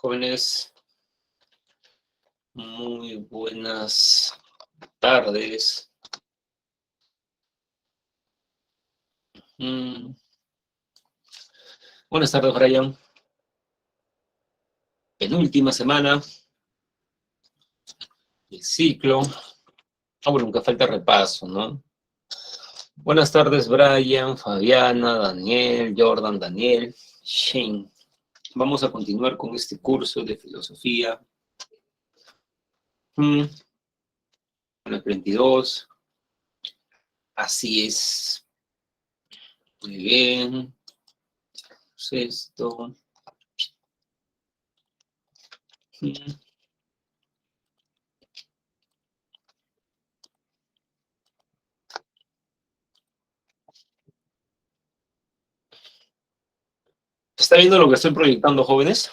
Jóvenes, muy buenas tardes. Buenas tardes, Brian. Penúltima semana del ciclo. Bueno, nunca falta repaso, ¿no? Buenas tardes, Brian, Fabiana, Daniel, Jordan, Daniel, Shane. Vamos a continuar con este curso de filosofía. El 22. Así es. Muy bien. Esto. ¿Está viendo lo que estoy proyectando, jóvenes?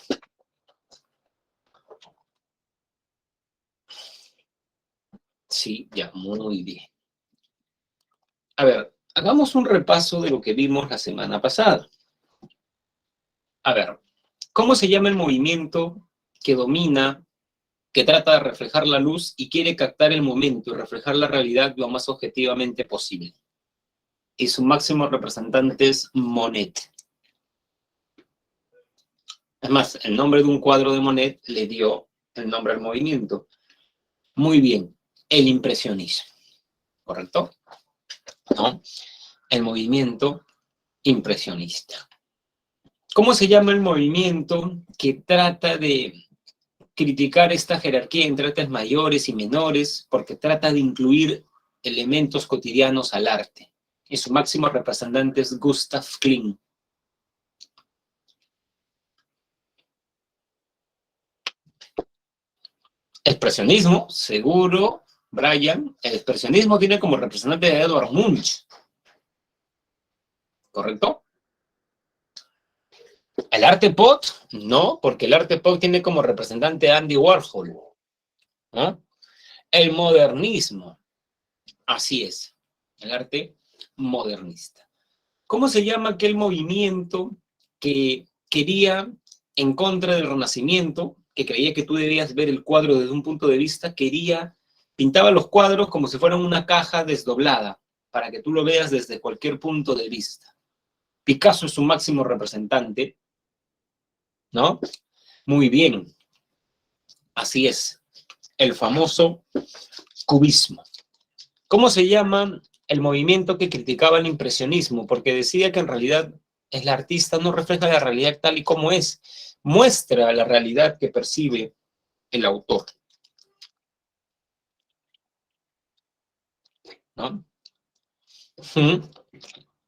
Sí, ya, muy bien. A ver, hagamos un repaso de lo que vimos la semana pasada. A ver, ¿cómo se llama el movimiento que domina, que trata de reflejar la luz y quiere captar el momento y reflejar la realidad lo más objetivamente posible? Y su máximo representante es Monet. Es más, el nombre de un cuadro de Monet le dio el nombre al movimiento. Muy bien, el impresionismo, ¿correcto? ¿No? El movimiento impresionista. ¿Cómo se llama el movimiento que trata de criticar esta jerarquía entre artes mayores y menores porque trata de incluir elementos cotidianos al arte? Y su máximo representante es Gustav Klimt. Expresionismo, seguro, Brian. El expresionismo tiene como representante a Edvard Munch. ¿Correcto? ¿El arte pop? No, porque el arte pop tiene como representante a Andy Warhol, ¿no? El modernismo, así es, el arte modernista. ¿Cómo se llama aquel movimiento que quería, en contra del Renacimiento, que creía que tú debías ver el cuadro desde un punto de vista, pintaba los cuadros como si fueran una caja desdoblada, para que tú lo veas desde cualquier punto de vista? Picasso es su máximo representante, ¿no? Muy bien, así es, el famoso cubismo. ¿Cómo se llama el movimiento que criticaba el impresionismo? Porque decía que en realidad el artista no refleja la realidad tal y como es, muestra la realidad que percibe el autor, ¿no?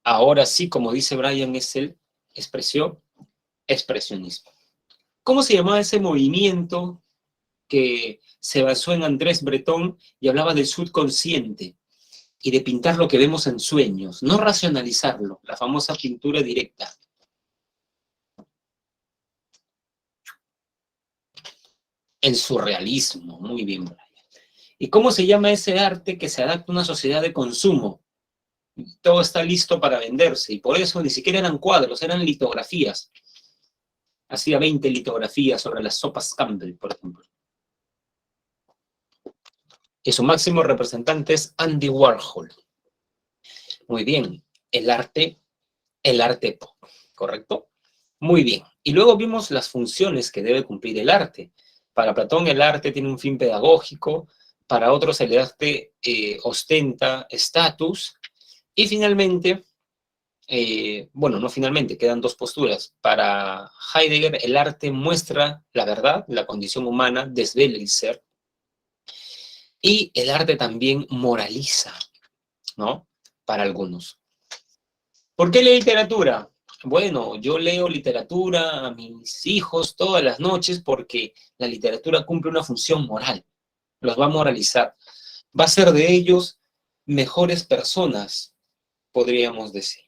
Ahora sí, como dice Brian, es el expresionismo. ¿Cómo se llamaba ese movimiento que se basó en Andrés Breton y hablaba del subconsciente y de pintar lo que vemos en sueños, no racionalizarlo, la famosa pintura directa? El surrealismo, muy bien, Brian. ¿Y cómo se llama ese arte que se adapta a una sociedad de consumo? Todo está listo para venderse, y por eso ni siquiera eran cuadros, eran litografías. Hacía 20 litografías sobre las sopas Campbell, por ejemplo. Y su máximo representante es Andy Warhol. Muy bien, el arte pop, ¿correcto? Muy bien. Y luego vimos las funciones que debe cumplir el arte. Para Platón el arte tiene un fin pedagógico, para otros el arte ostenta estatus, y finalmente, bueno, no finalmente, quedan dos posturas. Para Heidegger el arte muestra la verdad, la condición humana, desvela el ser, y el arte también moraliza, ¿no? Para algunos. ¿Por qué la literatura? Bueno, yo leo literatura a mis hijos todas las noches porque la literatura cumple una función moral, los va a moralizar, va a hacer de ellos mejores personas, podríamos decir,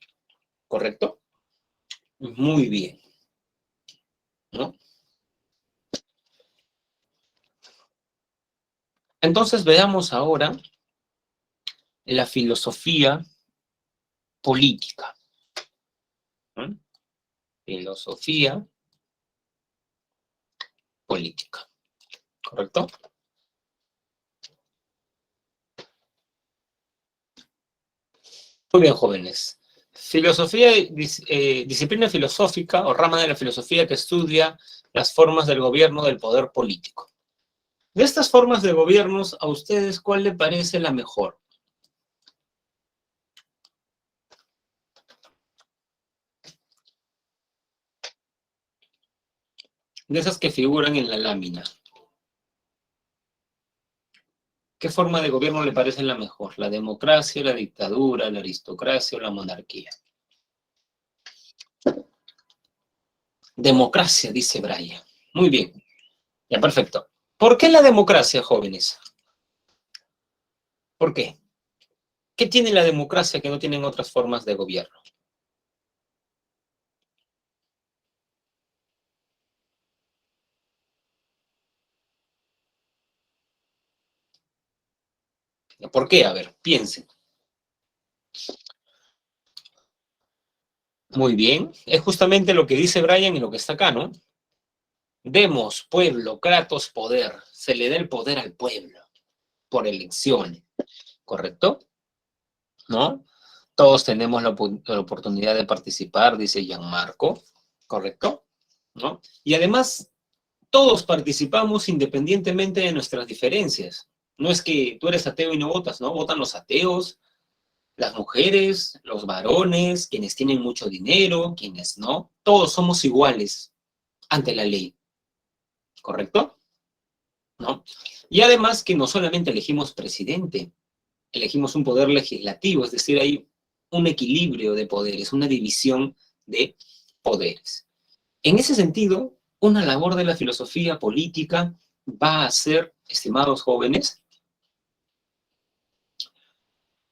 ¿correcto? Muy bien, ¿no? Entonces veamos ahora la filosofía política, ¿no? Filosofía política. ¿Correcto? Muy bien, jóvenes. Filosofía, disciplina filosófica o rama de la filosofía que estudia las formas del gobierno del poder político. De estas formas de gobiernos, ¿a ustedes cuál le parece la mejor? De esas que figuran en la lámina. ¿Qué forma de gobierno le parece la mejor? ¿La democracia, la dictadura, la aristocracia o la monarquía? Democracia, dice Brian. Muy bien. Ya, perfecto. ¿Por qué la democracia, jóvenes? ¿Por qué? ¿Qué tiene la democracia que no tienen otras formas de gobierno? ¿Por qué? A ver, piensen. Muy bien. Es justamente lo que dice Brian y lo que está acá, ¿no? Demos, pueblo, kratos, poder. Se le da el poder al pueblo por elecciones, ¿correcto? ¿No? Todos tenemos la oportunidad de participar, dice Gianmarco, ¿correcto? ¿No? Y además, todos participamos independientemente de nuestras diferencias. No es que tú eres ateo y no votas, ¿no? Votan los ateos, las mujeres, los varones, quienes tienen mucho dinero, quienes no. Todos somos iguales ante la ley, ¿correcto? ¿No? Y además que no solamente elegimos presidente, elegimos un poder legislativo, es decir, hay un equilibrio de poderes, una división de poderes. En ese sentido, una labor de la filosofía política va a ser, estimados jóvenes,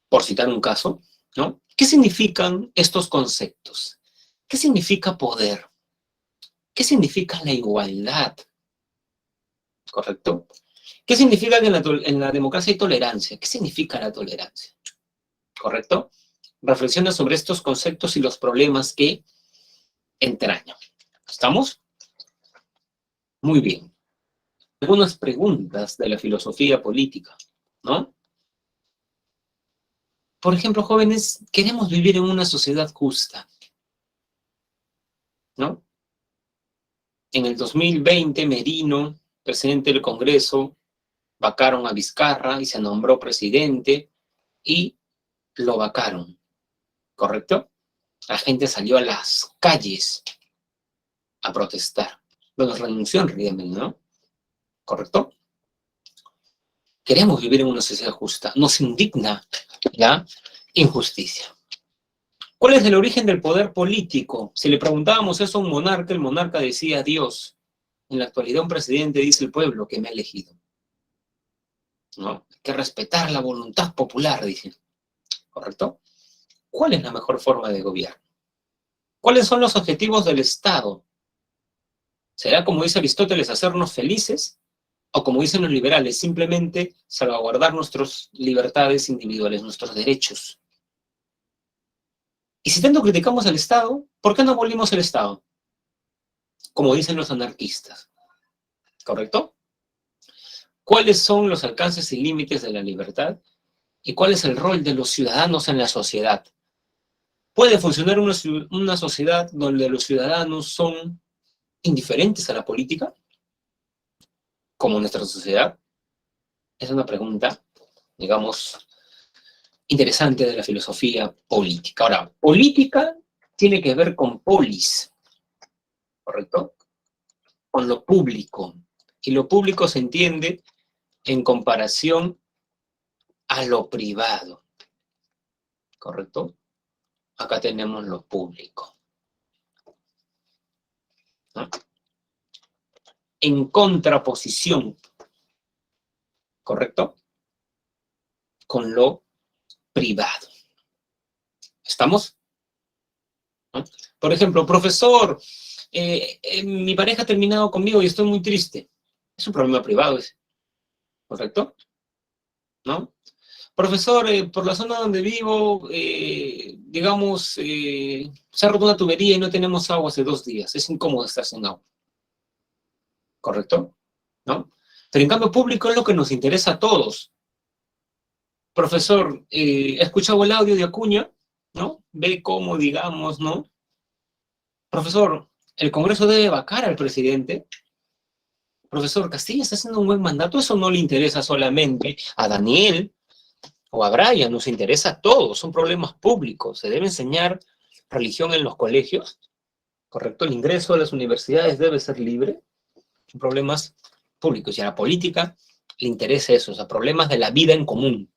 por citar un caso, ¿no? ¿Qué significan estos conceptos? ¿Qué significa poder? ¿Qué significa la igualdad? ¿Correcto? ¿Qué significa que en la democracia hay tolerancia? ¿Qué significa la tolerancia? ¿Correcto? Reflexiona sobre estos conceptos y los problemas que entrañan. ¿Estamos? Muy bien. Algunas preguntas de la filosofía política, ¿no? Por ejemplo, jóvenes, queremos vivir en una sociedad justa, ¿no? En el 2020, Merino, presidente del Congreso, vacaron a Vizcarra y se nombró presidente y lo vacaron, ¿correcto? La gente salió a las calles a protestar. Bueno, renunció en realidad, ¿no? ¿Correcto? Queremos vivir en una sociedad justa. Nos indigna la injusticia. ¿Cuál es el origen del poder político? Si le preguntábamos eso a un monarca, el monarca decía Dios. En la actualidad un presidente dice el pueblo que me ha elegido. ¿No? Hay que respetar la voluntad popular, dice. ¿Correcto? ¿Cuál es la mejor forma de gobierno? ¿Cuáles son los objetivos del Estado? ¿Será, como dice Aristóteles, hacernos felices? ¿O como dicen los liberales, simplemente salvaguardar nuestras libertades individuales, nuestros derechos? Y si tanto criticamos al Estado, ¿por qué no abolimos el Estado? Como dicen los anarquistas. ¿Correcto? ¿Cuáles son los alcances y límites de la libertad? ¿Y cuál es el rol de los ciudadanos en la sociedad? ¿Puede funcionar una sociedad donde los ciudadanos son indiferentes a la política, como nuestra sociedad? Es una pregunta, digamos, interesante de la filosofía política. Ahora, política tiene que ver con polis, ¿correcto? Con lo público. Y lo público se entiende en comparación a lo privado, ¿correcto? Acá tenemos lo público, ¿no? En contraposición, ¿correcto? Con lo privado. ¿Estamos? ¿No? Por ejemplo, profesor, mi pareja ha terminado conmigo y estoy muy triste. Es un problema privado ese, ¿correcto? ¿No? Profesor, por la zona donde vivo, digamos, se ha roto una tubería y no tenemos agua hace 2 días. Es incómodo estar sin agua. ¿correcto? ¿No? Pero en cambio público es lo que nos interesa a todos. Profesor, ¿ha escuchado el audio de Acuña? ¿No? Ve cómo, digamos, ¿no? Profesor, el Congreso debe vacar al presidente. Profesor, Castillo está haciendo un buen mandato. Eso no le interesa solamente a Daniel o a Brian, nos interesa a todos. Son problemas públicos. Se debe enseñar religión en los colegios, ¿correcto? El ingreso a las universidades debe ser libre. Son problemas públicos. Y a la política le interesa eso, o sea, problemas de la vida en común,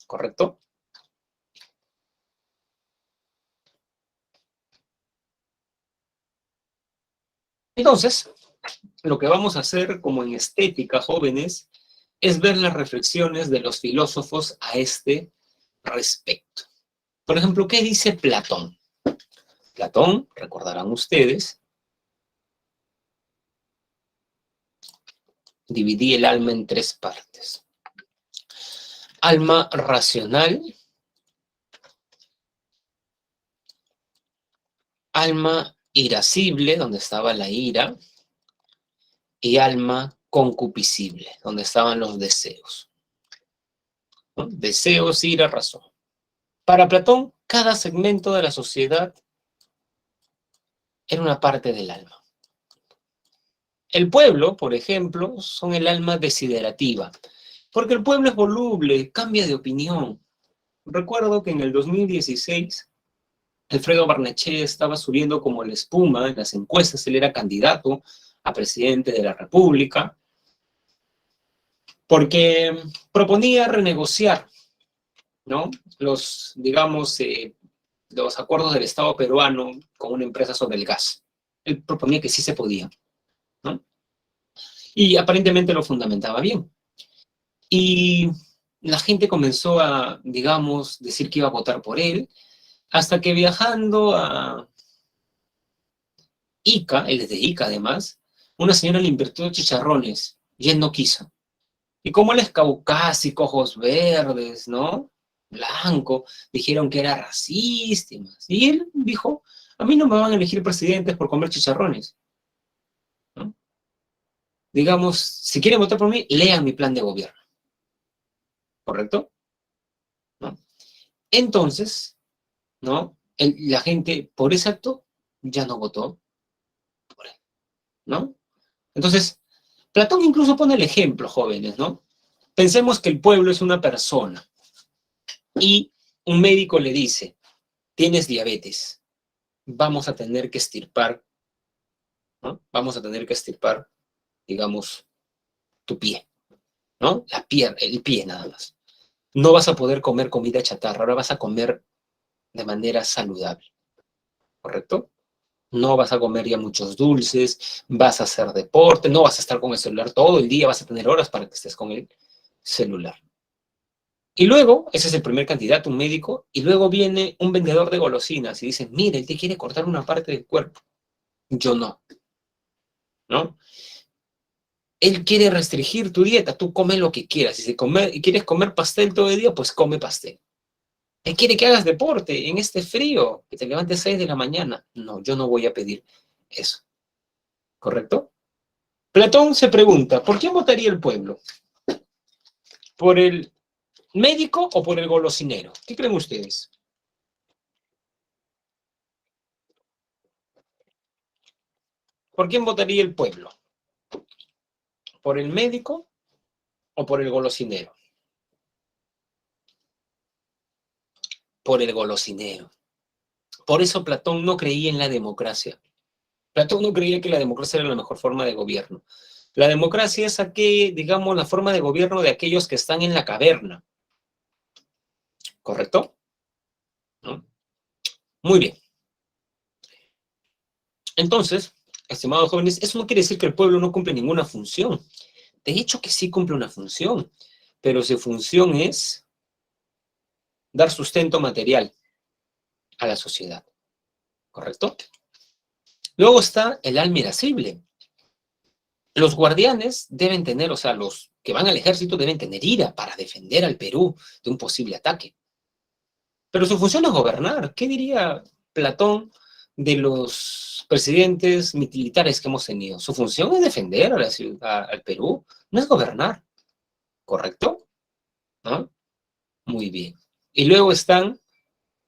¿correcto? Entonces, lo que vamos a hacer como en estética, jóvenes, es ver las reflexiones de los filósofos a este respecto. Por ejemplo, ¿qué dice Platón? Platón, recordarán ustedes, dividí el alma en tres partes. Alma racional, alma irascible, donde estaba la ira, y alma concupiscible, donde estaban los deseos. ¿No? Deseos, ira, razón. Para Platón, cada segmento de la sociedad era una parte del alma. El pueblo, por ejemplo, son el alma desiderativa, porque el pueblo es voluble, cambia de opinión. Recuerdo que en el 2016, Alfredo Barnechea estaba subiendo como la espuma en las encuestas, él era candidato a presidente de la República, porque proponía renegociar, ¿no? Los, digamos, los acuerdos del Estado peruano con una empresa sobre el gas. Él proponía que sí se podía, ¿no? Y aparentemente lo fundamentaba bien. Y la gente comenzó a, digamos, decir que iba a votar por él, hasta que viajando a Ica, él es de Ica además, una señora le invirtió chicharrones y él no quiso. Y como él es caucásico, ojos verdes, ¿no? Blanco, dijeron que era racista y más. Y él dijo, a mí no me van a elegir presidentes por comer chicharrones, ¿no? Digamos, si quieren votar por mí, lean mi plan de gobierno, ¿correcto? ¿No? Entonces, ¿no? La gente, por ese acto, ya no votó por él, ¿no? Entonces, Platón incluso pone el ejemplo, jóvenes, ¿no? Pensemos que el pueblo es una persona y un médico le dice, tienes diabetes, vamos a tener que extirpar, ¿no? Vamos a tener que extirpar, digamos, tu pie, ¿no? La pierna, el pie nada más. No vas a poder comer comida chatarra, ahora vas a comer de manera saludable, ¿correcto? No vas a comer ya muchos dulces, vas a hacer deporte, no vas a estar con el celular todo el día, vas a tener horas para que estés con el celular. Y luego, ese es el primer candidato, un médico, y luego viene un vendedor de golosinas y dice, mire, él te quiere cortar una parte del cuerpo. Yo no, ¿no? Él quiere restringir tu dieta, tú come lo que quieras. Si quieres comer pastel todo el día, pues come pastel. Él quiere que hagas deporte en este frío, que te levantes 6 de la mañana. No, yo no voy a pedir eso, ¿correcto? Platón se pregunta, ¿por quién votaría el pueblo? ¿Por el médico o por el golosinero? ¿Qué creen ustedes? ¿Por quién votaría el pueblo? ¿Por el médico o por el golosinero? Por el golosinero. Por eso Platón no creía en la democracia. Platón no creía que la democracia era la mejor forma de gobierno. La democracia es digamos, la forma de gobierno de aquellos que están en la caverna. ¿Correcto? ¿No? Muy bien. Entonces, estimados jóvenes, eso no quiere decir que el pueblo no cumple ninguna función. De hecho que sí cumple una función, pero su función es dar sustento material a la sociedad. ¿Correcto? Luego está el alma irascible. Los guardianes deben tener, o sea, los que van al ejército deben tener ira para defender al Perú de un posible ataque. Pero su función es gobernar. ¿Qué diría Platón de los presidentes militares que hemos tenido. Su función es defender a la ciudad, al Perú, no es gobernar, ¿correcto? ¿No? Muy bien. Y luego están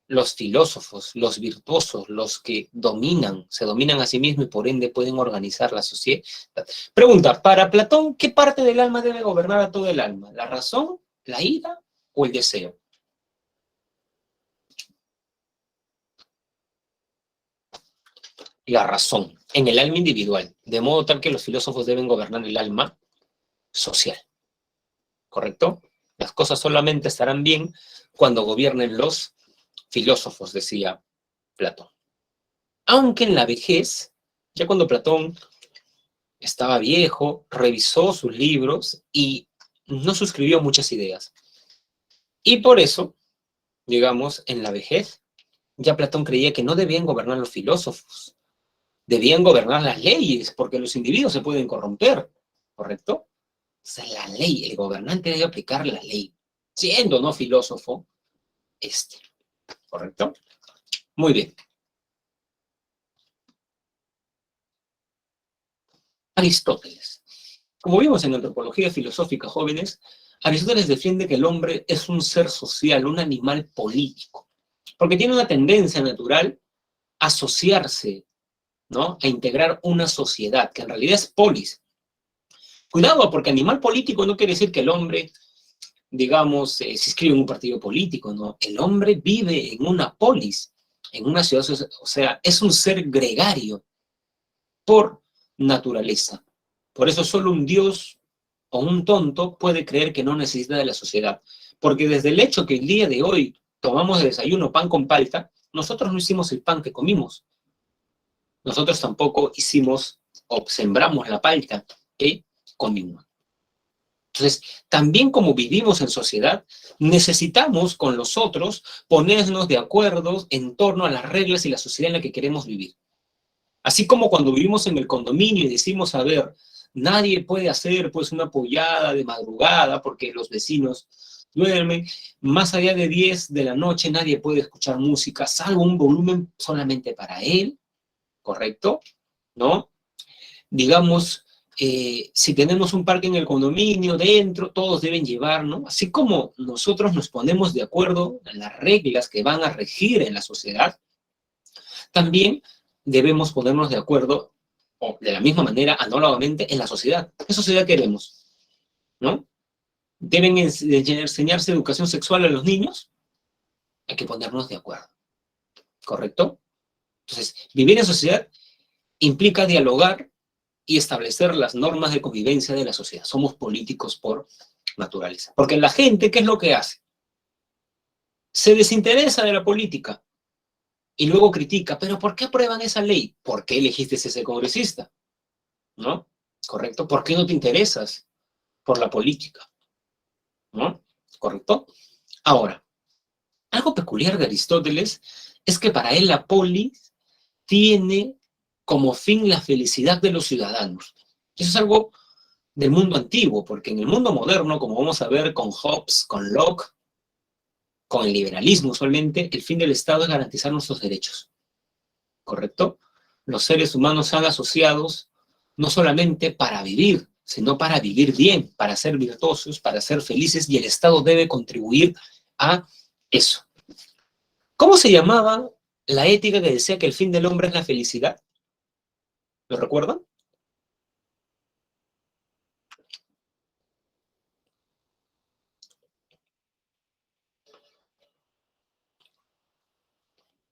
los filósofos, los virtuosos, los que dominan, se dominan a sí mismos y por ende pueden organizar la sociedad. Pregunta, para Platón, ¿qué parte del alma debe gobernar a todo el alma? ¿La razón, la ira o el deseo? La razón, en el alma individual, de modo tal que los filósofos deben gobernar el alma social, ¿correcto? Las cosas solamente estarán bien cuando gobiernen los filósofos, decía Platón. Aunque en la vejez, ya cuando Platón estaba viejo, revisó sus libros y no suscribió muchas ideas. Y por eso, digamos, en la vejez, ya Platón creía que no debían gobernar los filósofos, debían gobernar las leyes, porque los individuos se pueden corromper, ¿correcto? O sea, la ley, el gobernante debe aplicar la ley, siendo no filósofo, ¿correcto? Muy bien. Aristóteles. Como vimos en Antropología Filosófica, jóvenes, Aristóteles defiende que el hombre es un ser social, un animal político, porque tiene una tendencia natural a asociarse, ¿no? A integrar una sociedad, que en realidad es polis. Cuidado, porque animal político no quiere decir que el hombre, digamos, se inscribe en un partido político, ¿no? El hombre vive en una polis, en una ciudad, o sea, es un ser gregario por naturaleza. Por eso solo un dios o un tonto puede creer que no necesita de la sociedad. Porque desde el hecho que el día de hoy tomamos de desayuno pan con palta, nosotros no hicimos el pan que comimos. Nosotros tampoco hicimos o sembramos la palta que comimos. Entonces, también como vivimos en sociedad, necesitamos con los otros ponernos de acuerdo en torno a las reglas y la sociedad en la que queremos vivir. Así como cuando vivimos en el condominio y decimos, a ver, nadie puede hacer pues una pollada de madrugada porque los vecinos duermen, más allá de 10 de la noche nadie puede escuchar música, salvo un volumen solamente para él, ¿correcto? ¿No? Digamos, si tenemos un parque en el condominio, dentro, todos deben llevar, ¿no? Así como nosotros nos ponemos de acuerdo en las reglas que van a regir en la sociedad, también debemos ponernos de acuerdo, o de la misma manera, análogamente, en la sociedad. ¿Qué sociedad queremos? ¿No? ¿Deben enseñarse educación sexual a los niños? Hay que ponernos de acuerdo, ¿correcto? Entonces, vivir en sociedad implica dialogar y establecer las normas de convivencia de la sociedad. Somos políticos por naturaleza. Porque la gente, ¿qué es lo que hace? Se desinteresa de la política y luego critica, ¿pero por qué aprueban esa ley? ¿Por qué elegiste ese congresista? ¿No? ¿Correcto? ¿Por qué no te interesas por la política? ¿No? ¿Correcto? Ahora, algo peculiar de Aristóteles es que para él la polis tiene como fin la felicidad de los ciudadanos. Eso es algo del mundo antiguo, porque en el mundo moderno, como vamos a ver con Hobbes, con Locke, con el liberalismo usualmente, el fin del Estado es garantizar nuestros derechos, ¿correcto? Los seres humanos son asociados no solamente para vivir, sino para vivir bien, para ser virtuosos, para ser felices, y el Estado debe contribuir a eso. ¿Cómo se llamaba la ética que decía que el fin del hombre es la felicidad? ¿Lo recuerdan?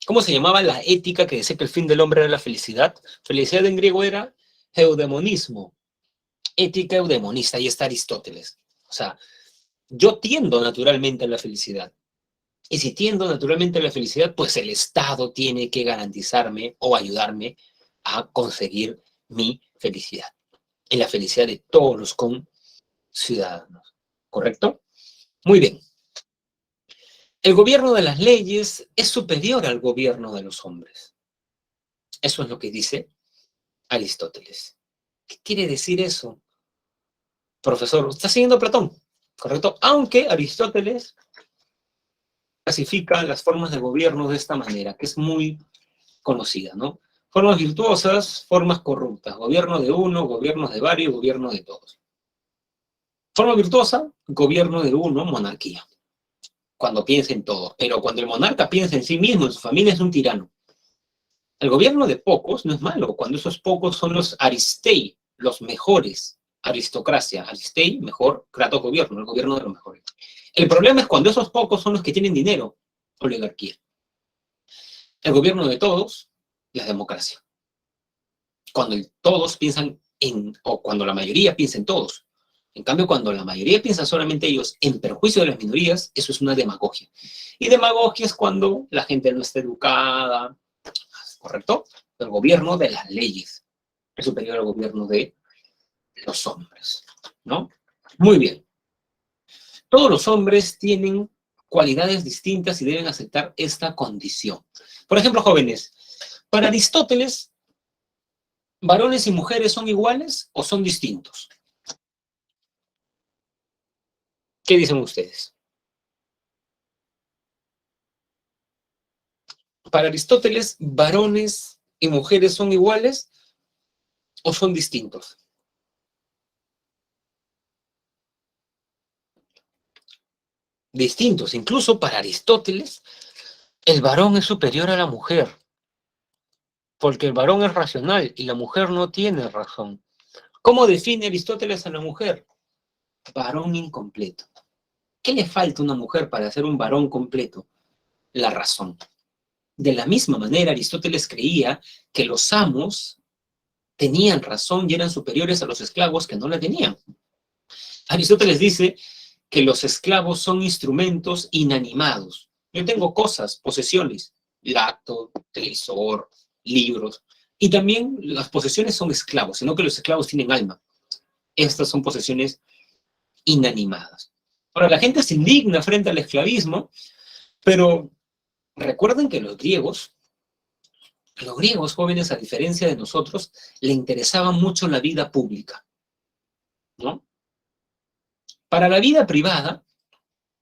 ¿Cómo se llamaba la ética que decía que el fin del hombre era la felicidad? Felicidad en griego era eudemonismo, ética eudemonista, ahí está Aristóteles. O sea, yo tiendo naturalmente a la felicidad. Y si tiendo naturalmente a la felicidad, pues el Estado tiene que garantizarme o ayudarme a conseguir mi felicidad. Y la felicidad de todos los conciudadanos. ¿Correcto? Muy bien. El gobierno de las leyes es superior al gobierno de los hombres. Eso es lo que dice Aristóteles. ¿Qué quiere decir eso? Profesor, está siguiendo a Platón, ¿correcto? Aunque Aristóteles clasifica las formas de gobierno de esta manera, que es muy conocida, ¿no? Formas virtuosas, formas corruptas. Gobierno de uno, gobiernos de varios, gobierno de todos. Forma virtuosa, gobierno de uno, monarquía. Cuando piensa en todo. Pero cuando el monarca piensa en sí mismo, en su familia, es un tirano. El gobierno de pocos no es malo, cuando esos pocos son los aristei, los mejores. Aristocracia, aristei, mejor, kratos gobierno, el gobierno de los mejores. El problema es cuando esos pocos son los que tienen dinero, oligarquía. El gobierno de todos, la democracia. Cuando todos piensan en, o cuando la mayoría piensa en todos. En cambio, cuando la mayoría piensa solamente ellos en perjuicio de las minorías, eso es una demagogia. Y demagogia es cuando la gente no está educada, ¿correcto? El gobierno de las leyes es superior al gobierno de los hombres, ¿no? Muy bien. Todos los hombres tienen cualidades distintas y deben aceptar esta condición. Por ejemplo, jóvenes, para Aristóteles, ¿varones y mujeres son iguales o son distintos? ¿Qué dicen ustedes? Para Aristóteles, ¿varones y mujeres son iguales o son distintos? Distintos. Incluso para Aristóteles, el varón es superior a la mujer, porque el varón es racional y la mujer no tiene razón. ¿Cómo define Aristóteles a la mujer? Varón incompleto. ¿Qué le falta a una mujer para ser un varón completo? La razón. De la misma manera, Aristóteles creía que los amos tenían razón y eran superiores a los esclavos que no la tenían. Aristóteles dice que los esclavos son instrumentos inanimados. Yo tengo cosas, posesiones, lacto, televisor, libros, y también las posesiones son esclavos, sino que los esclavos tienen alma. Estas son posesiones inanimadas. Ahora, la gente se indigna frente al esclavismo, pero recuerden que los griegos jóvenes, a diferencia de nosotros, le interesaba mucho la vida pública, ¿no? Para la vida privada,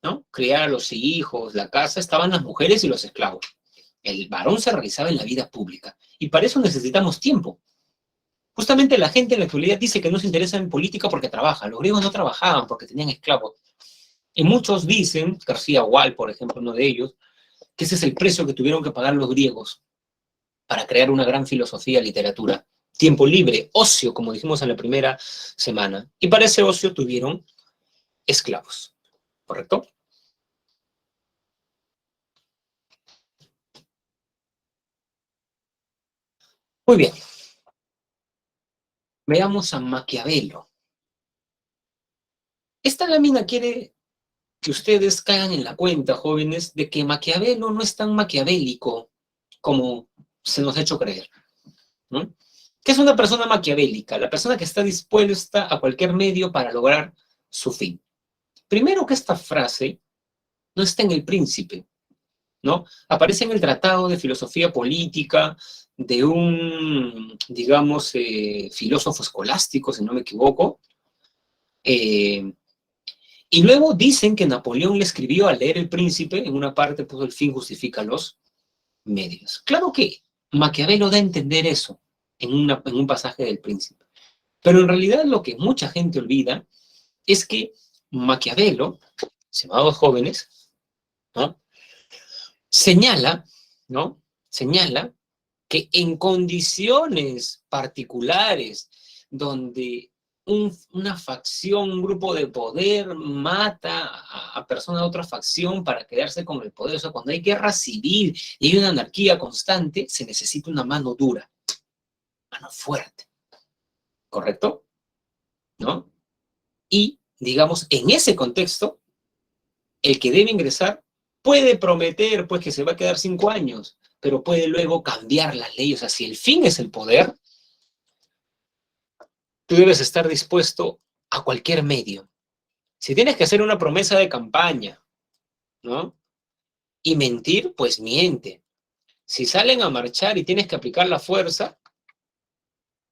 ¿no? Criar a los hijos, la casa, estaban las mujeres y los esclavos. El varón se realizaba en la vida pública, y para eso necesitamos tiempo. Justamente la gente en la actualidad dice que no se interesa en política porque trabaja. Los griegos no trabajaban porque tenían esclavos. Y muchos dicen, García Wall, por ejemplo, uno de ellos, que ese es el precio que tuvieron que pagar los griegos para crear una gran filosofía, literatura, tiempo libre, ocio, como dijimos en la primera semana. Y para ese ocio tuvieron esclavos, ¿correcto? Muy bien. Veamos a Maquiavelo. Esta lámina quiere que ustedes caigan en la cuenta, jóvenes, de que Maquiavelo no es tan maquiavélico como se nos ha hecho creer, ¿no? ¿Qué es una persona maquiavélica? La persona que está dispuesta a cualquier medio para lograr su fin. Primero que esta frase no está en El Príncipe, ¿no? Aparece en el Tratado de Filosofía Política de un, digamos, filósofo escolástico, si no me equivoco. Y luego dicen que Napoleón le escribió al leer El Príncipe, en una parte puso el fin justifica los medios. Claro que Maquiavelo da a entender eso en un pasaje del Príncipe. Pero en realidad lo que mucha gente olvida es que Maquiavelo, llamados jóvenes, ¿no? Señala, ¿no? Señala que en condiciones particulares donde una facción, un grupo de poder mata a personas de otra facción para quedarse con el poder, o sea, cuando hay guerra civil y hay una anarquía constante, se necesita una mano dura, mano fuerte, ¿correcto? ¿No? Y, digamos, en ese contexto, el que debe ingresar puede prometer, pues, que se va a quedar 5 años, pero puede luego cambiar las leyes. O sea, si el fin es el poder, tú debes estar dispuesto a cualquier medio. Si tienes que hacer una promesa de campaña, ¿no? Y mentir, pues miente. Si salen a marchar y tienes que aplicar la fuerza,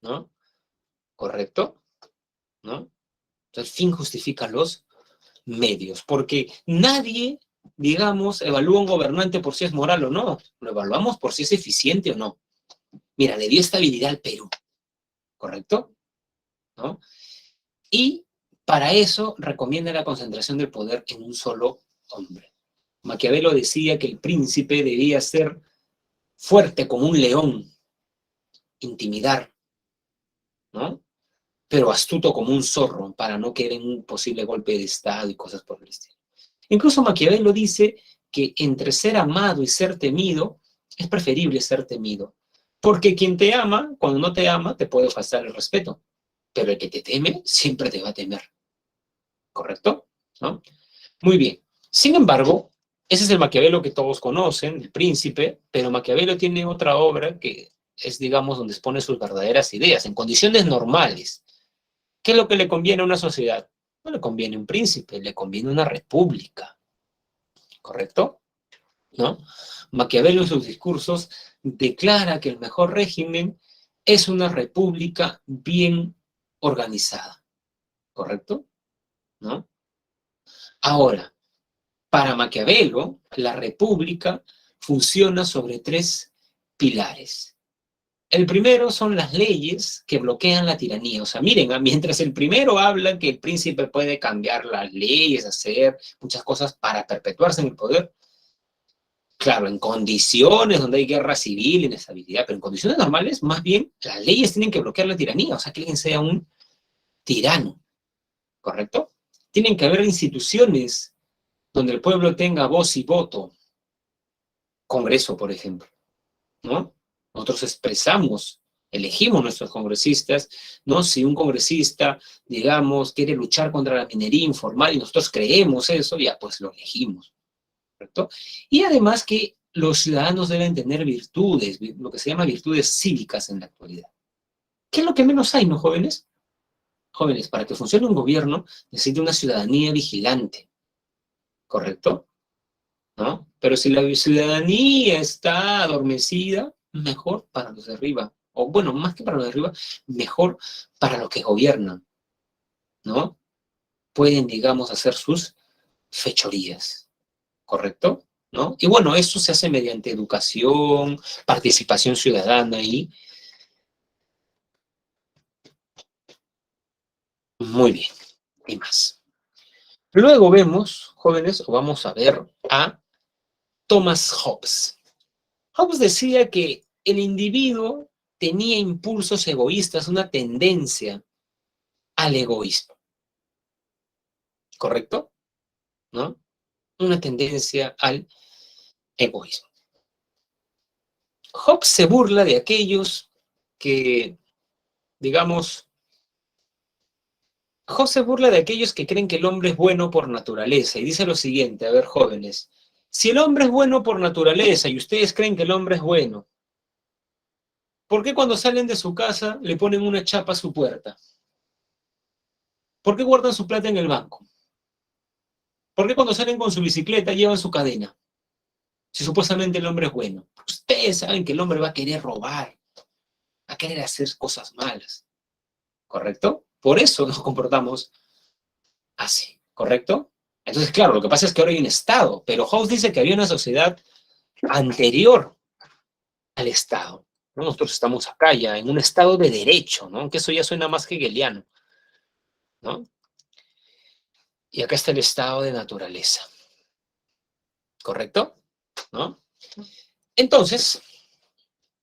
¿no? ¿Correcto? ¿No? Entonces, el fin justifica los medios, porque nadie, digamos, evalúa a un gobernante por si es moral o no, lo evaluamos por si es eficiente o no. Mira, le dio estabilidad al Perú, ¿correcto? ¿No? Y para eso recomienda la concentración del poder en un solo hombre. Maquiavelo decía que el príncipe debía ser fuerte como un león, intimidar, ¿no? Pero astuto como un zorro para no caer en un posible golpe de Estado y cosas por el estilo. Incluso Maquiavelo dice que entre ser amado y ser temido, es preferible ser temido. Porque quien te ama, cuando no te ama, te puede faltar el respeto. Pero el que te teme, siempre te va a temer. ¿Correcto? ¿No? Muy bien. Sin embargo, ese es el Maquiavelo que todos conocen, el príncipe, pero Maquiavelo tiene otra obra que es, digamos, donde expone sus verdaderas ideas, en condiciones normales. ¿Qué es lo que le conviene a una sociedad? No le conviene un príncipe, le conviene una república. ¿Correcto? ¿No? Maquiavelo en sus discursos declara que el mejor régimen es una república bien organizada. ¿Correcto? ¿No? Ahora, para Maquiavelo, la república funciona sobre tres pilares. El primero son las leyes que bloquean la tiranía. O sea, miren, mientras el primero habla que el príncipe puede cambiar las leyes, hacer muchas cosas para perpetuarse en el poder, claro, en condiciones donde hay guerra civil, inestabilidad, pero en condiciones normales, más bien, las leyes tienen que bloquear la tiranía, o sea, que alguien sea un tirano, ¿correcto? Tienen que haber instituciones donde el pueblo tenga voz y voto, Congreso, por ejemplo, ¿no? Nosotros expresamos, elegimos nuestros congresistas, ¿no? Si un congresista, digamos, quiere luchar contra la minería informal y nosotros creemos eso, ya pues lo elegimos, ¿correcto? Y además que los ciudadanos deben tener virtudes, lo que se llama virtudes cívicas en la actualidad. ¿Qué es lo que menos hay, no, jóvenes? Jóvenes, para que funcione un gobierno necesita una ciudadanía vigilante, ¿correcto? ¿No? Pero si la ciudadanía está adormecida, mejor para los de arriba. O bueno, más que para los de arriba, mejor para los que gobiernan, ¿no? Pueden, digamos, hacer sus fechorías, ¿correcto? ¿No? Y bueno, eso se hace mediante educación, participación ciudadana y muy bien, y más. Luego vemos, jóvenes, o vamos a ver a Thomas Hobbes. Hobbes decía que el individuo tenía impulsos egoístas, una tendencia al egoísmo, ¿correcto? ¿No? Una tendencia al egoísmo. Hobbes se burla de aquellos que, digamos, Hobbes se burla de aquellos que creen que el hombre es bueno por naturaleza y dice lo siguiente, a ver, jóvenes, si el hombre es bueno por naturaleza y ustedes creen que el hombre es bueno, ¿por qué cuando salen de su casa le ponen una chapa a su puerta? ¿Por qué guardan su plata en el banco? ¿Por qué cuando salen con su bicicleta llevan su cadena? Si supuestamente el hombre es bueno. Ustedes saben que el hombre va a querer robar, va a querer hacer cosas malas, ¿correcto? Por eso nos comportamos así, ¿correcto? Entonces, claro, lo que pasa es que ahora hay un Estado, pero Hobbes dice que había una sociedad anterior al Estado, ¿no? Nosotros estamos acá ya en un Estado de derecho, ¿no? Aunque eso ya suena más hegeliano, ¿no? Y acá está el Estado de naturaleza, ¿correcto? ¿No? Entonces,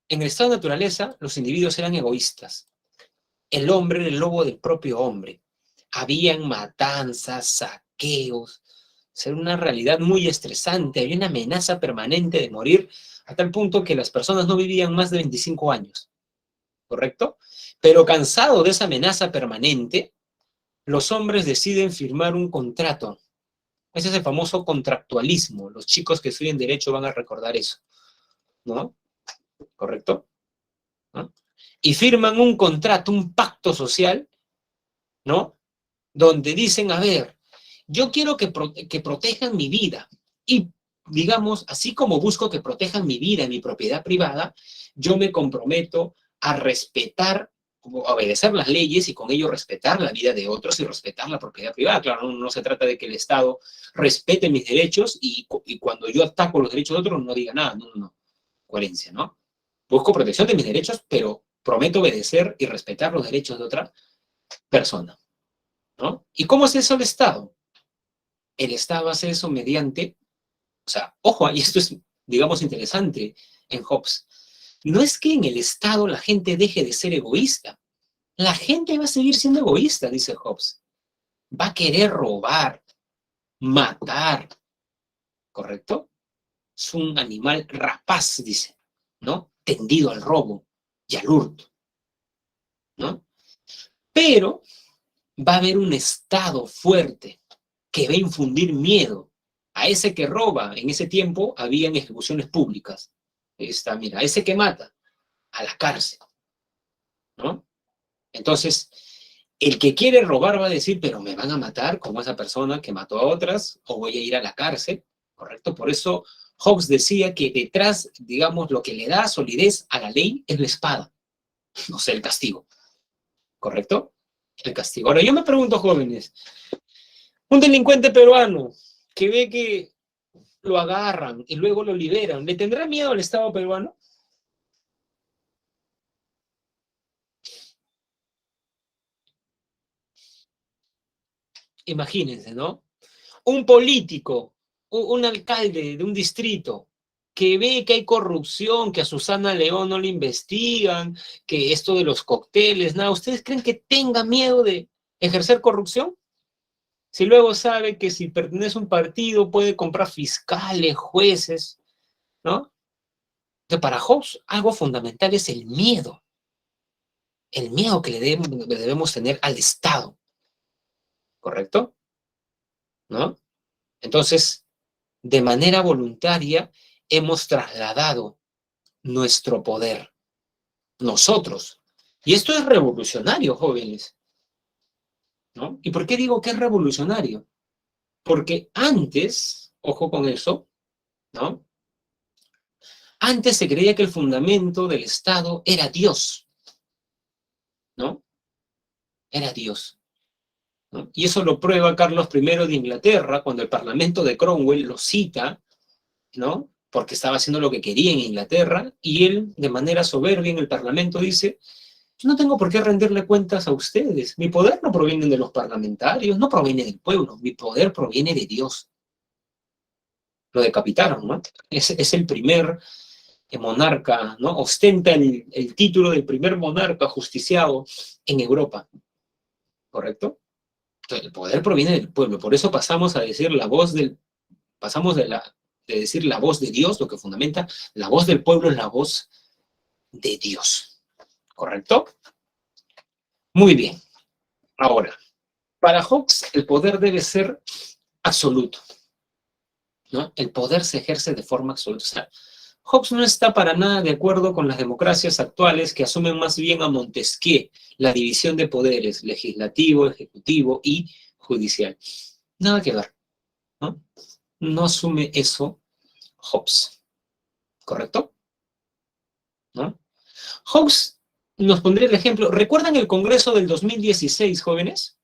en el estado de naturaleza, los individuos eran egoístas. El hombre era el lobo del propio hombre. Habían matanzas, saqueos. Era una realidad muy estresante. Había una amenaza permanente de morir a tal punto que las personas no vivían más de 25 años. ¿Correcto? Pero cansado de esa amenaza permanente, los hombres deciden firmar un contrato. Ese es el famoso contractualismo. Los chicos que estudian derecho van a recordar eso, ¿no? ¿Correcto? ¿No? Y firman un contrato, un pacto social, ¿no? Donde dicen, a ver, yo quiero que protejan mi vida y, digamos, así como busco que protejan mi vida y mi propiedad privada, yo me comprometo a respetar, a obedecer las leyes y con ello respetar la vida de otros y respetar la propiedad privada. Claro, no se trata de que el Estado respete mis derechos y cuando yo ataco los derechos de otros no diga nada, no, coherencia, ¿no? Busco protección de mis derechos, pero prometo obedecer y respetar los derechos de otra persona, ¿no? ¿Y cómo es eso el Estado? El Estado hace eso mediante, o sea, ojo, y esto es, digamos, interesante en Hobbes. No es que en el Estado la gente deje de ser egoísta. La gente va a seguir siendo egoísta, dice Hobbes. Va a querer robar, matar, ¿correcto? Es un animal rapaz, dice, ¿no? Tendido al robo y al hurto, ¿no? Pero va a haber un Estado fuerte que va a infundir miedo a ese que roba. En ese tiempo habían ejecuciones públicas. Está, mira, a ese que mata, a la cárcel, ¿no? Entonces, el que quiere robar va a decir, pero me van a matar como esa persona que mató a otras, o voy a ir a la cárcel, ¿correcto? Por eso Hobbes decía que detrás, digamos, lo que le da solidez a la ley es la espada, no sé, el castigo, ¿correcto? El castigo. Ahora, yo me pregunto, jóvenes, un delincuente peruano que ve que lo agarran y luego lo liberan, ¿le tendrá miedo al Estado peruano? Imagínense, ¿no? Un político, un alcalde de un distrito, que ve que hay corrupción, que a Susana León no le investigan, que esto de los cócteles, nada, ¿ustedes creen que tenga miedo de ejercer corrupción? Si luego sabe que si pertenece a un partido puede comprar fiscales, jueces, ¿no? Que para Hobbes algo fundamental es el miedo que le debemos tener al Estado, ¿correcto? ¿No? Entonces, de manera voluntaria, hemos trasladado nuestro poder, nosotros. Y esto es revolucionario, jóvenes, ¿no? ¿Y por qué digo que es revolucionario? Porque antes, ojo con eso, ¿no? Antes se creía que el fundamento del Estado era Dios, ¿no? Era Dios, ¿no? Y eso lo prueba Carlos I de Inglaterra cuando el Parlamento de Cromwell lo cita, ¿no? Porque estaba haciendo lo que quería en Inglaterra, y él, de manera soberbia en el Parlamento, dice: yo no tengo por qué rendirle cuentas a ustedes. Mi poder no proviene de los parlamentarios, no proviene del pueblo, mi poder proviene de Dios. Lo decapitaron, ¿no? Es el primer monarca, ¿no? Ostenta el título del primer monarca justiciado en Europa, ¿correcto? Entonces, el poder proviene del pueblo, por eso pasamos a decir la voz del, pasamos de decir la voz de Dios, lo que fundamenta la voz del pueblo es la voz de Dios, ¿correcto? Muy bien. Ahora, para Hobbes el poder debe ser absoluto, ¿no? El poder se ejerce de forma absoluta. O sea, Hobbes no está para nada de acuerdo con las democracias actuales que asumen más bien a Montesquieu la división de poderes, legislativo, ejecutivo y judicial. Nada que ver, ¿no? No asume eso Hobbes, ¿correcto? ¿No? Hobbes nos pondría el ejemplo. ¿Recuerdan el Congreso del 2016, jóvenes?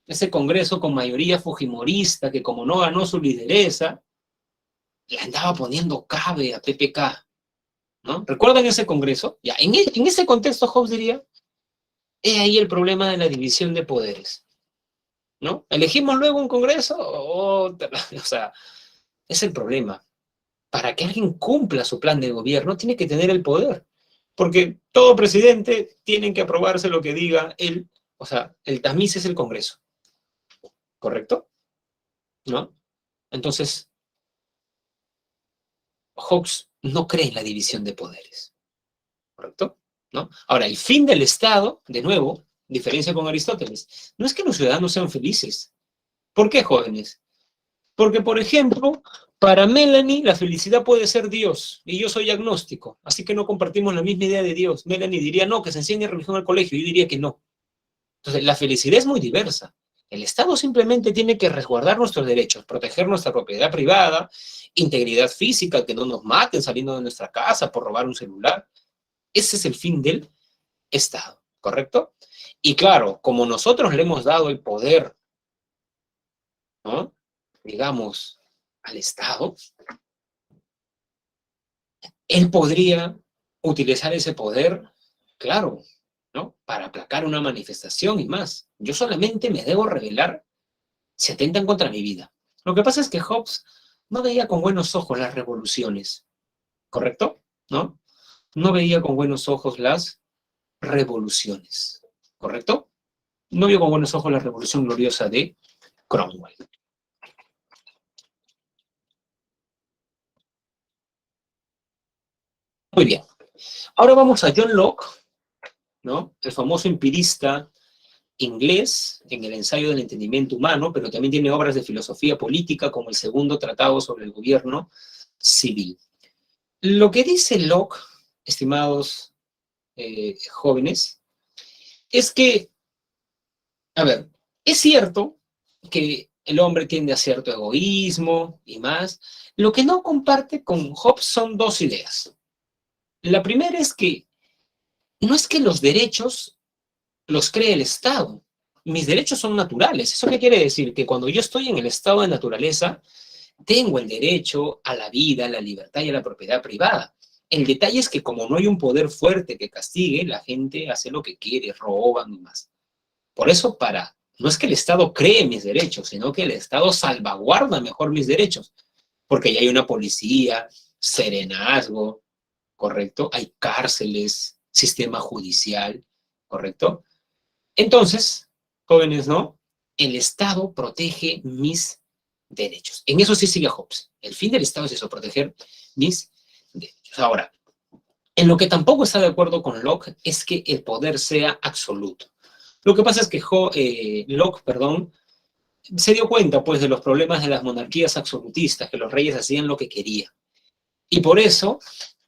Ese Congreso con mayoría fujimorista que, como no ganó su lideresa, le andaba poniendo cabe a PPK, ¿no? ¿Recuerdan ese Congreso? Ya, en ese contexto Hobbes diría, he ahí el problema de la división de poderes, ¿no? ¿Elegimos luego un Congreso? O sea, es el problema. Para que alguien cumpla su plan de gobierno, tiene que tener el poder. Porque todo presidente tiene que aprobarse lo que diga él, o sea, el tamiz es el Congreso, ¿correcto? ¿No? Entonces, Hobbes no cree en la división de poderes, ¿correcto? ¿No? Ahora, el fin del Estado, de nuevo, diferencia con Aristóteles, no es que los ciudadanos sean felices. ¿Por qué, jóvenes? Porque, por ejemplo, para Melanie la felicidad puede ser Dios, y yo soy agnóstico, así que no compartimos la misma idea de Dios. Melanie diría, no, que se enseñe religión al colegio, yo diría que no. Entonces, la felicidad es muy diversa. El Estado simplemente tiene que resguardar nuestros derechos, proteger nuestra propiedad privada, integridad física, que no nos maten saliendo de nuestra casa por robar un celular. Ese es el fin del Estado, ¿correcto? Y claro, como nosotros le hemos dado el poder, ¿no? Digamos, al Estado, Él podría utilizar ese poder, claro, ¿no? Para aplacar una manifestación y más. Yo solamente me debo rebelar si atentan contra mi vida. Lo que pasa es que Hobbes no veía con buenos ojos las revoluciones, ¿correcto? ¿No? No veía con buenos ojos las revoluciones, ¿correcto? No vio con buenos ojos la revolución gloriosa de Cromwell. Muy bien. Ahora vamos a John Locke, ¿no? El famoso empirista inglés en el ensayo del entendimiento humano, pero también tiene obras de filosofía política como el segundo tratado sobre el gobierno civil. Lo que dice Locke, estimados jóvenes, es que, a ver, es cierto que el hombre tiende a cierto egoísmo y más. Lo que no comparte con Hobbes son dos ideas. La primera es que no es que los derechos los cree el Estado. Mis derechos son naturales. ¿Eso qué quiere decir? Que cuando yo estoy en el estado de naturaleza, tengo el derecho a la vida, a la libertad y a la propiedad privada. El detalle es que como no hay un poder fuerte que castigue, la gente hace lo que quiere, roban y más. Por eso, no es que el Estado cree mis derechos, sino que el Estado salvaguarda mejor mis derechos, porque ya hay una policía, serenazgo, ¿correcto? Hay cárceles, sistema judicial, ¿correcto? Entonces, jóvenes, ¿no? El Estado protege mis derechos. En eso sí sigue Hobbes. El fin del Estado es eso, proteger mis derechos. Ahora, en lo que tampoco está de acuerdo con Locke es que el poder sea absoluto. Lo que pasa es que Locke, perdón, se dio cuenta, pues, de los problemas de las monarquías absolutistas, que los reyes hacían lo que querían. Y por eso,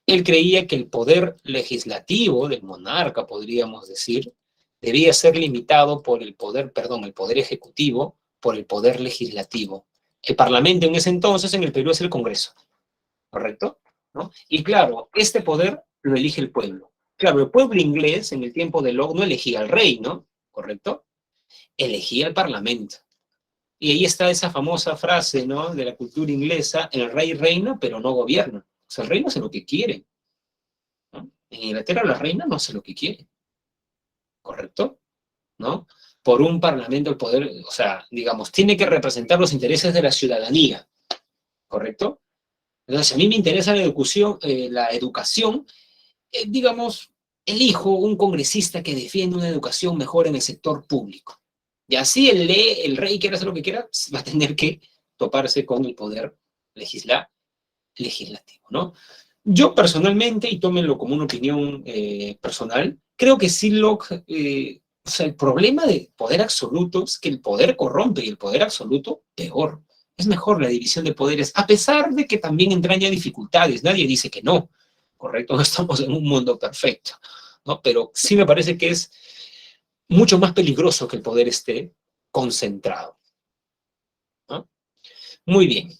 él creía que el poder legislativo del monarca, podríamos decir, debía ser limitado por el poder ejecutivo, por el poder legislativo. El Parlamento en ese entonces en el Perú es el Congreso, ¿correcto? ¿No? Y claro, este poder lo elige el pueblo. Claro, el pueblo inglés en el tiempo de Locke no elegía al rey, ¿no? ¿Correcto? Elegía al Parlamento. Y ahí está esa famosa frase, ¿no? De la cultura inglesa, el rey reina, pero no gobierna. O sea, el rey no hace lo que quiere, ¿no? En Inglaterra la reina no hace lo que quiere, ¿correcto? ¿No? Por un parlamento el poder, o sea, digamos, tiene que representar los intereses de la ciudadanía, ¿correcto? Entonces, si a mí me interesa la educación, digamos, elijo un congresista que defiende una educación mejor en el sector público. Y así el rey quiere hacer lo que quiera, va a tener que toparse con el poder legislativo, ¿no? Yo personalmente, y tómenlo como una opinión personal, creo que sí Locke, o sea, el problema de poder absoluto es que el poder corrompe y el poder absoluto peor. Es mejor la división de poderes, a pesar de que también entraña dificultades. Nadie dice que no, ¿correcto? No estamos en un mundo perfecto, ¿no? Pero sí me parece que es mucho más peligroso que el poder esté concentrado, ¿no? Muy bien.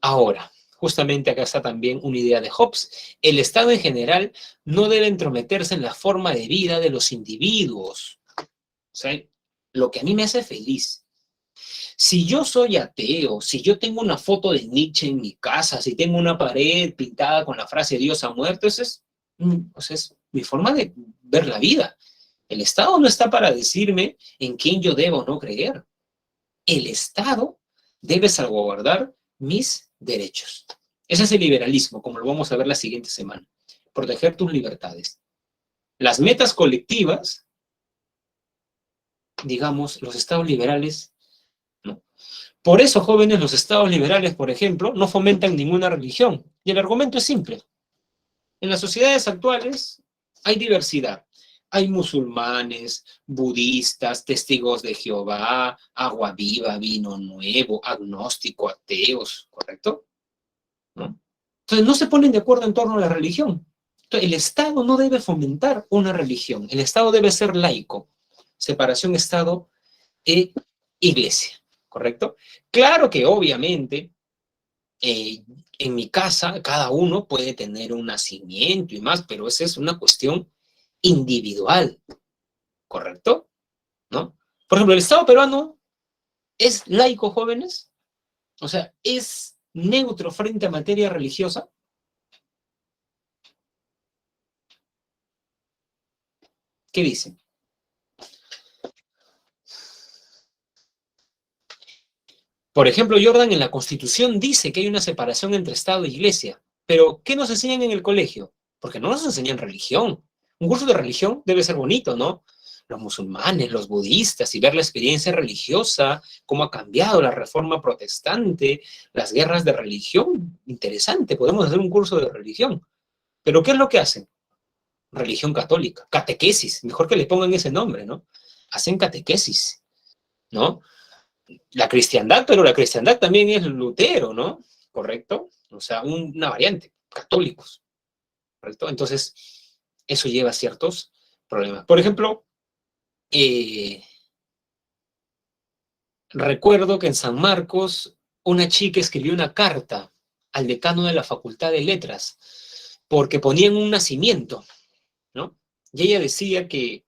Ahora, justamente acá está también una idea de Hobbes. El Estado en general no debe entrometerse en la forma de vida de los individuos. O sea, lo que a mí me hace feliz. Si yo soy ateo, si yo tengo una foto de Nietzsche en mi casa, si tengo una pared pintada con la frase Dios ha muerto, es mi forma de ver la vida. El Estado no está para decirme en quién yo debo o no creer. El Estado debe salvaguardar mis derechos. Ese es el liberalismo, como lo vamos a ver la siguiente semana. Proteger tus libertades. Las metas colectivas, digamos, los estados liberales, ¿no? Por eso, jóvenes, los estados liberales, por ejemplo, no fomentan ninguna religión. Y el argumento es simple. En las sociedades actuales hay diversidad. Hay musulmanes, budistas, testigos de Jehová, agua viva, vino nuevo, agnóstico, ateos, ¿correcto? ¿No? Entonces no se ponen de acuerdo en torno a la religión. Entonces, el Estado no debe fomentar una religión. El Estado debe ser laico. Separación Estado e Iglesia, ¿correcto? Claro que obviamente en mi casa cada uno puede tener un nacimiento y más, pero esa es una cuestión individual, ¿correcto? ¿No? Por ejemplo, el Estado peruano es laico, jóvenes, o sea, es neutro frente a materia religiosa. ¿Qué dicen? Por ejemplo, Jordan, en la Constitución dice que hay una separación entre Estado e Iglesia, pero ¿qué nos enseñan en el colegio? Porque no nos enseñan religión. Un curso de religión debe ser bonito, ¿no? Los musulmanes, los budistas, y ver la experiencia religiosa, cómo ha cambiado la reforma protestante, las guerras de religión. Interesante, podemos hacer un curso de religión. Pero ¿qué es lo que hacen? Religión católica, catequesis, mejor que le pongan ese nombre, ¿no? Hacen catequesis, ¿no? La cristiandad, pero la cristiandad también es Lutero, ¿no? ¿Correcto? O sea, una variante, católicos, ¿correcto? Entonces, eso lleva a ciertos problemas. Por ejemplo, recuerdo que en San Marcos una chica escribió una carta al decano de la Facultad de Letras porque ponían un nacimiento, ¿no? Y ella decía que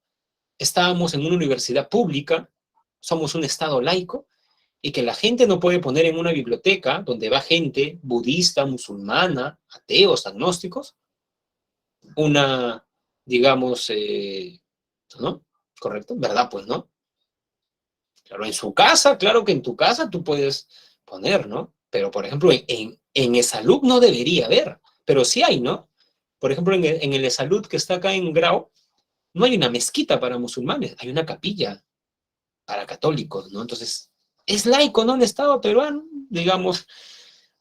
estábamos en una universidad pública, somos un estado laico, y que la gente no puede poner en una biblioteca donde va gente budista, musulmana, ateos, agnósticos, una, digamos, ¿no? ¿Correcto? ¿Verdad? Pues, ¿no? Claro, en su casa, claro que en tu casa tú puedes poner, ¿no? Pero, por ejemplo, en ESALUD no debería haber, pero sí hay, ¿no? Por ejemplo, en el ESALUD que está acá en Grau, no hay una mezquita para musulmanes, hay una capilla para católicos, ¿no? Entonces, es laico, ¿no? El Estado peruano, digamos.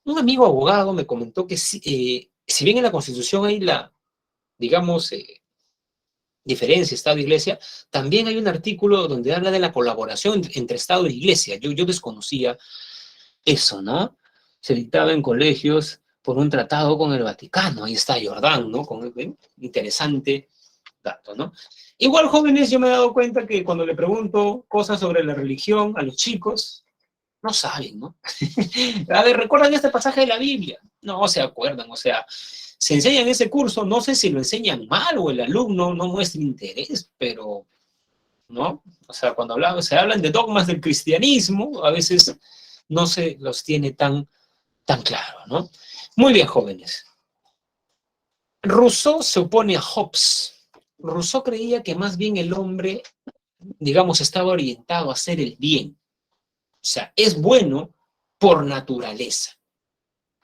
Un amigo abogado me comentó que si bien en la Constitución hay la, digamos, diferencia Estado-Iglesia, también hay un artículo donde habla de la colaboración entre Estado e Iglesia. Yo desconocía eso, ¿no? Se dictaba en colegios por un tratado con el Vaticano. Ahí está Jordán, ¿no? Interesante dato, ¿no? Igual, jóvenes, yo me he dado cuenta que cuando le pregunto cosas sobre la religión a los chicos, no saben, ¿no? A ver, ¿recuerdan este pasaje de la Biblia? No se acuerdan, o sea, se enseña en ese curso, no sé si lo enseñan mal o el alumno no muestra interés, pero, ¿no? O sea, cuando se hablan de dogmas del cristianismo, a veces no se los tiene tan claro, ¿no? Muy bien, jóvenes. Rousseau se opone a Hobbes. Rousseau creía que más bien el hombre, digamos, estaba orientado a hacer el bien. O sea, es bueno por naturaleza.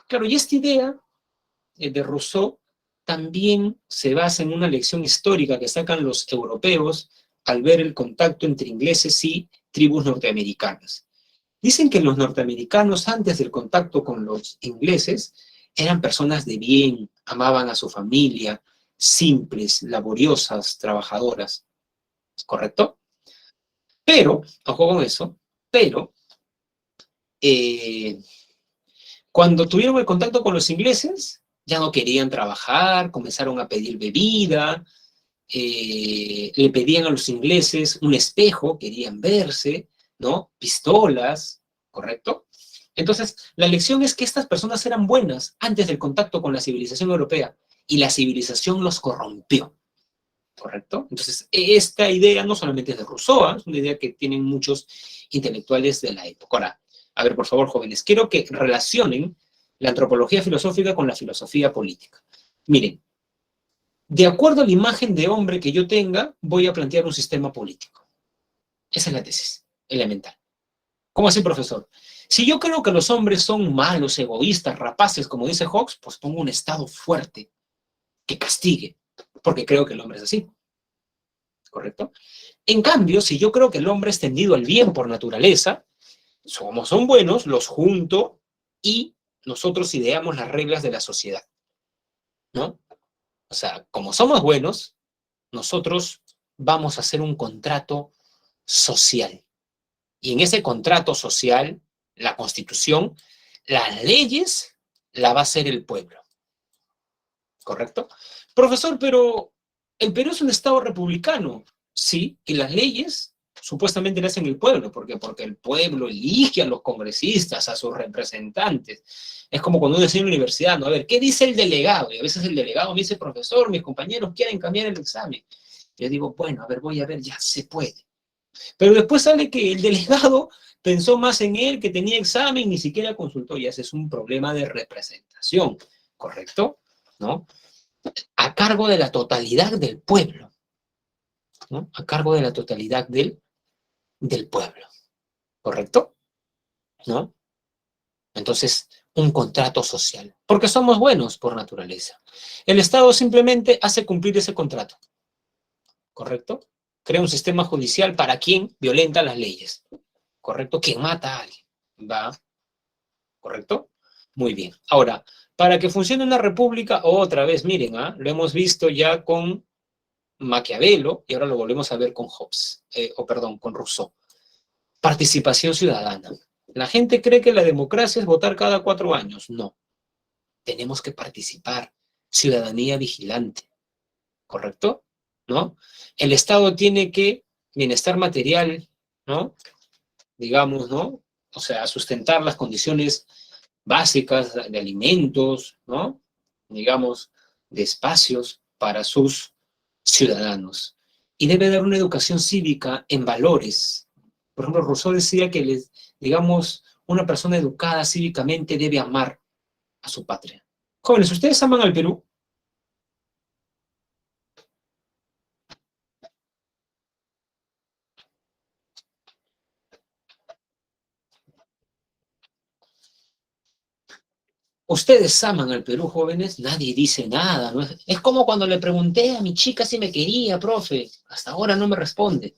Claro, y esta idea de Rousseau también se basa en una lección histórica que sacan los europeos al ver el contacto entre ingleses y tribus norteamericanas. Dicen que los norteamericanos, antes del contacto con los ingleses, eran personas de bien, amaban a su familia, simples, laboriosas, trabajadoras, ¿correcto? Pero, ojo con eso, pero eh, cuando tuvieron el contacto con los ingleses, ya no querían trabajar, comenzaron a pedir bebida, le pedían a los ingleses un espejo, querían verse, ¿no? Pistolas, ¿correcto? Entonces, la lección es que estas personas eran buenas antes del contacto con la civilización europea y la civilización los corrompió, ¿correcto? Entonces, esta idea no solamente es de Rousseau, es una idea que tienen muchos intelectuales de la época. Ahora, a ver, por favor, jóvenes, quiero que relacionen la antropología filosófica con la filosofía política. Miren, de acuerdo a la imagen de hombre que yo tenga, voy a plantear un sistema político. Esa es la tesis elemental. ¿Cómo así, profesor? Si yo creo que los hombres son malos, egoístas, rapaces, como dice Hobbes, pues pongo un Estado fuerte que castigue, porque creo que el hombre es así. ¿Correcto? En cambio, si yo creo que el hombre es tendido al bien por naturaleza, como son buenos, los junto y nosotros ideamos las reglas de la sociedad, ¿no? O sea, como somos buenos, nosotros vamos a hacer un contrato social. Y en ese contrato social, la Constitución, las leyes, la va a hacer el pueblo. ¿Correcto? Profesor, pero el Perú es un Estado republicano, sí, y las leyes supuestamente le hacen el pueblo, porque el pueblo elige a los congresistas, a sus representantes. Es como cuando uno está en la universidad, ¿no? A ver, ¿qué dice el delegado? Y a veces el delegado me dice, profesor, mis compañeros quieren cambiar el examen. Yo digo, bueno, a ver, voy a ver, ya se puede. Pero después sale que el delegado pensó más en él, que tenía examen, ni siquiera consultó, y ese es un problema de representación, ¿correcto? ¿No? A cargo de la totalidad del pueblo. ¿no? A cargo de la totalidad del pueblo, ¿correcto? ¿No? Entonces, un contrato social, porque somos buenos por naturaleza. El Estado simplemente hace cumplir ese contrato, ¿correcto? Crea un sistema judicial para quien violenta las leyes, ¿correcto? Quien mata a alguien, ¿va? ¿Correcto? Muy bien. Ahora, para que funcione una república, otra vez, miren, ¿ah? Lo hemos visto ya con Maquiavelo y ahora lo volvemos a ver con Hobbes, perdón, con Rousseau. Participación ciudadana. La gente cree que la democracia es votar cada 4 años. No. Tenemos que participar. Ciudadanía vigilante. ¿Correcto? ¿No? El Estado tiene que, bienestar material, ¿no? Digamos, ¿no? O sea, sustentar las condiciones básicas de alimentos, ¿no? Digamos, de espacios para sus ciudadanos. Y debe dar una educación cívica en valores. Por ejemplo, Rousseau decía que, digamos, una persona educada cívicamente debe amar a su patria. Jóvenes, ¿ustedes aman al Perú? ¿Ustedes aman al Perú, jóvenes? Nadie dice nada, ¿no? Es como cuando le pregunté a mi chica si me quería, profe. Hasta ahora no me responde.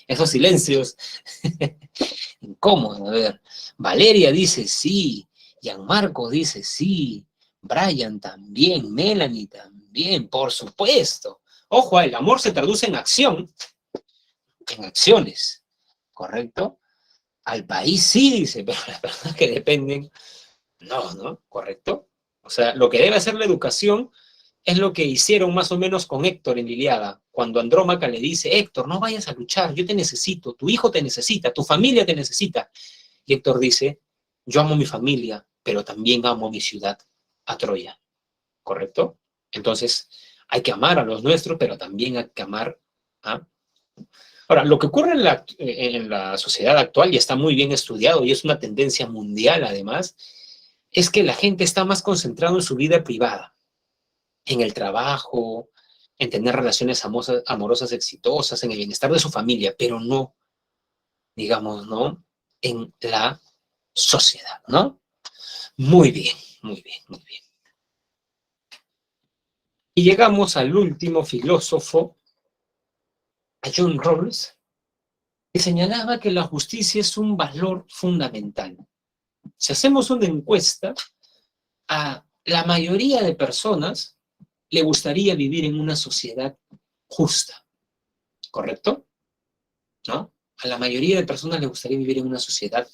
Esos silencios. Incómodo, a ver. Valeria dice sí. Gianmarco dice sí. Brian también. Melanie también, por supuesto. Ojo, el amor se traduce en acción, en acciones, ¿correcto? Al país sí, dice, pero las personas que dependen no, ¿no? ¿Correcto? O sea, lo que debe hacer la educación es lo que hicieron más o menos con Héctor en Ilíada, cuando Andrómaca le dice, Héctor, no vayas a luchar, yo te necesito, tu hijo te necesita, tu familia te necesita. Y Héctor dice, yo amo mi familia, pero también amo mi ciudad, a Troya, ¿correcto? Entonces, hay que amar a los nuestros, pero también hay que amar a... Ahora, lo que ocurre en la sociedad actual, y está muy bien estudiado, y es una tendencia mundial además, es que la gente está más concentrada en su vida privada, en el trabajo, en tener relaciones amorosas exitosas, en el bienestar de su familia, pero no, digamos, ¿no? En la sociedad, ¿no? Muy bien, muy bien, muy bien. Y llegamos al último filósofo, a John Rawls, que señalaba que la justicia es un valor fundamental. Si hacemos una encuesta, a la mayoría de personas le gustaría vivir en una sociedad justa, ¿correcto? ¿No? A la mayoría de personas les gustaría vivir en una sociedad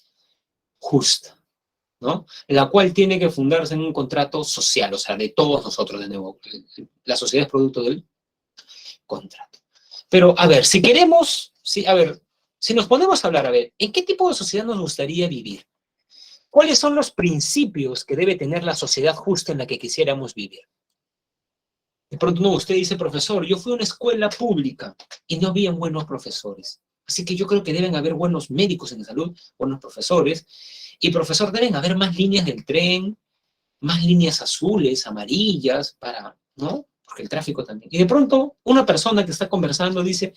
justa, ¿no? La cual tiene que fundarse en un contrato social, o sea, de todos nosotros, de nuevo. La sociedad es producto del contrato. Pero, a ver, si queremos, sí, a ver, si nos ponemos a hablar, a ver, ¿en qué tipo de sociedad nos gustaría vivir? ¿Cuáles son los principios que debe tener la sociedad justa en la que quisiéramos vivir? De pronto, no, usted dice, profesor, yo fui a una escuela pública y no habían buenos profesores. Así que yo creo que deben haber buenos médicos en salud, buenos profesores, y profesor, deben haber más líneas del tren, más líneas azules, amarillas, para, ¿no? Porque el tráfico también. Y de pronto, una persona que está conversando dice,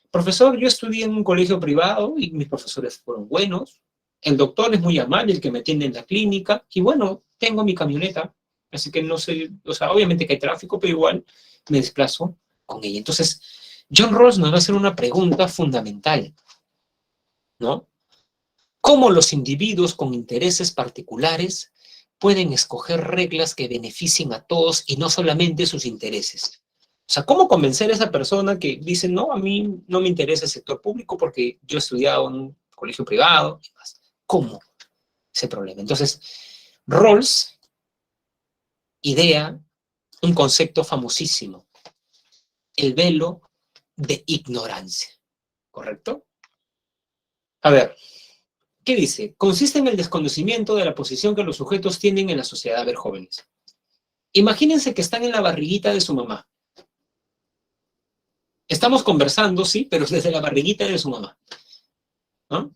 profesor, yo estudié en un colegio privado y mis profesores fueron buenos, el doctor es muy amable, el que me atiende en la clínica, y bueno, tengo mi camioneta, así que no sé, o sea, obviamente que hay tráfico, pero igual me desplazo con ella. Entonces, John Rawls nos va a hacer una pregunta fundamental, ¿no? ¿Cómo los individuos con intereses particulares pueden escoger reglas que beneficien a todos y no solamente sus intereses? O sea, ¿cómo convencer a esa persona que dice, no, a mí no me interesa el sector público porque yo he estudiado en un colegio privado y más? ¿Cómo? Ese problema. Entonces, Rawls idea un concepto famosísimo, el velo de ignorancia, ¿correcto? A ver, ¿qué dice? Consiste en el desconocimiento de la posición que los sujetos tienen en la sociedad. A ver, jóvenes. Imagínense que están en la barriguita de su mamá. Estamos conversando, sí, pero desde la barriguita de su mamá, ¿no?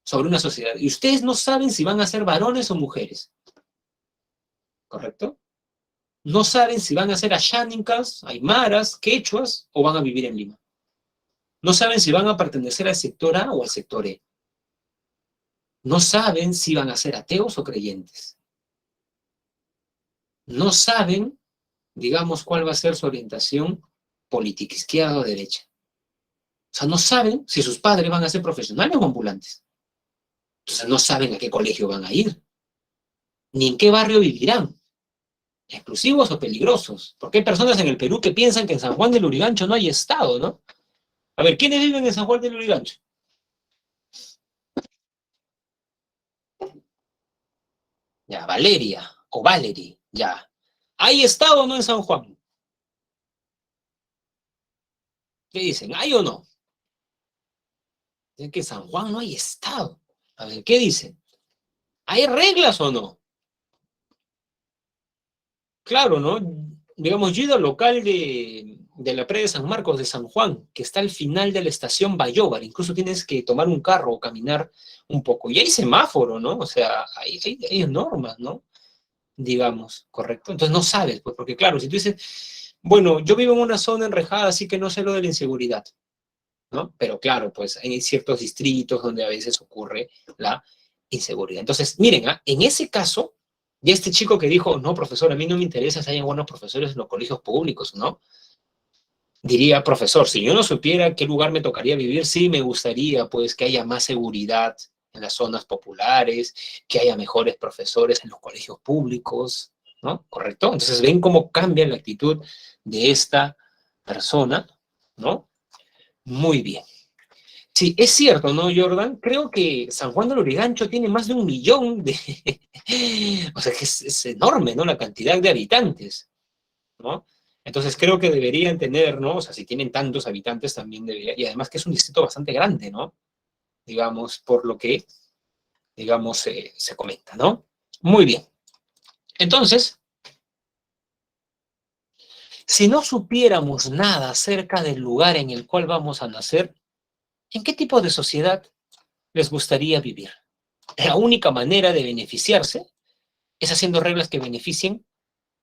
Sobre una sociedad. Y ustedes no saben si van a ser varones o mujeres, ¿correcto? No saben si van a ser ashánicas, aymaras, quechuas o van a vivir en Lima. No saben si van a pertenecer al sector A o al sector E. No saben si van a ser ateos o creyentes. No saben, digamos, cuál va a ser su orientación política, izquierda o derecha. O sea, no saben si sus padres van a ser profesionales o ambulantes. Entonces no saben a qué colegio van a ir, ni en qué barrio vivirán, exclusivos o peligrosos. Porque hay personas en el Perú que piensan que en San Juan del Lurigancho no hay Estado, ¿no? A ver, ¿quiénes viven en San Juan del Lurigancho? Ya, Valeria o Valerie, ya. ¿Hay Estado o no en San Juan? ¿Qué dicen? ¿Hay o no? Dicen que en San Juan no hay Estado. A ver, ¿qué dicen? ¿Hay reglas o no? Claro, ¿no? Digamos, yo he ido al local de la presa de San Marcos de San Juan, que está al final de la estación Bayóvar. Incluso tienes que tomar un carro o caminar un poco. Y hay semáforo, ¿no? O sea, hay normas, ¿no? Digamos, ¿correcto? Entonces no sabes, pues, porque claro, si tú dices, bueno, yo vivo en una zona enrejada, así que no sé lo de la inseguridad, ¿no? Pero claro, pues hay ciertos distritos donde a veces ocurre la inseguridad. Entonces, miren, ¿ah? En ese caso, ya este chico que dijo, no, profesor, a mí no me interesa si hay buenos profesores en los colegios públicos, ¿no? Diría, profesor, si yo no supiera qué lugar me tocaría vivir, sí me gustaría, pues, que haya más seguridad en las zonas populares, que haya mejores profesores en los colegios públicos, ¿no? ¿Correcto? Entonces, ven cómo cambia la actitud de esta persona, ¿no? Muy bien. Sí, es cierto, ¿no, Jordan? Creo que San Juan del Lurigancho tiene más de 1 millón de... O sea, que es enorme, ¿no? La cantidad de habitantes, ¿no? Entonces creo que deberían tener, ¿no? O sea, si tienen tantos habitantes también debería... Y además que es un distrito bastante grande, ¿no? Digamos, por lo que, digamos, se comenta, ¿no? Muy bien. Entonces, si no supiéramos nada acerca del lugar en el cual vamos a nacer, ¿en qué tipo de sociedad les gustaría vivir? La única manera de beneficiarse es haciendo reglas que beneficien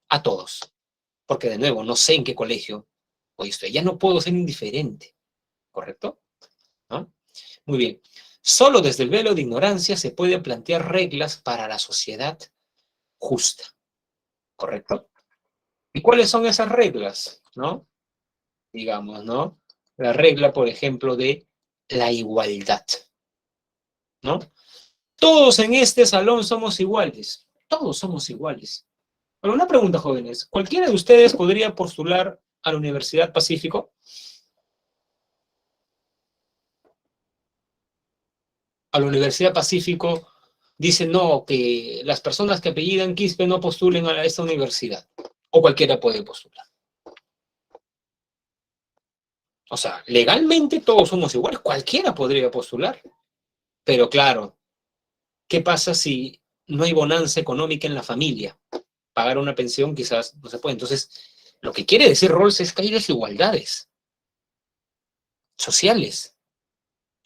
a todos. Porque de nuevo, no sé en qué colegio hoy estoy. Ya no puedo ser indiferente, ¿correcto? ¿No? Muy bien. Solo desde el velo de ignorancia se puede plantear reglas para la sociedad justa, ¿correcto? ¿Y cuáles son esas reglas? ¿No? Digamos, ¿no? La regla, por ejemplo, de la igualdad, ¿no? Todos en este salón somos iguales. Todos somos iguales. Bueno, una pregunta, jóvenes. ¿Cualquiera de ustedes podría postular a la Universidad Pacífico? A la Universidad Pacífico dice no, que las personas que apellidan Quispe no postulen a esta universidad. O cualquiera puede postular. O sea, legalmente todos somos iguales, cualquiera podría postular. Pero claro, ¿qué pasa si no hay bonanza económica en la familia? Pagar una pensión quizás no se puede. Entonces, lo que quiere decir Rawls es que hay desigualdades sociales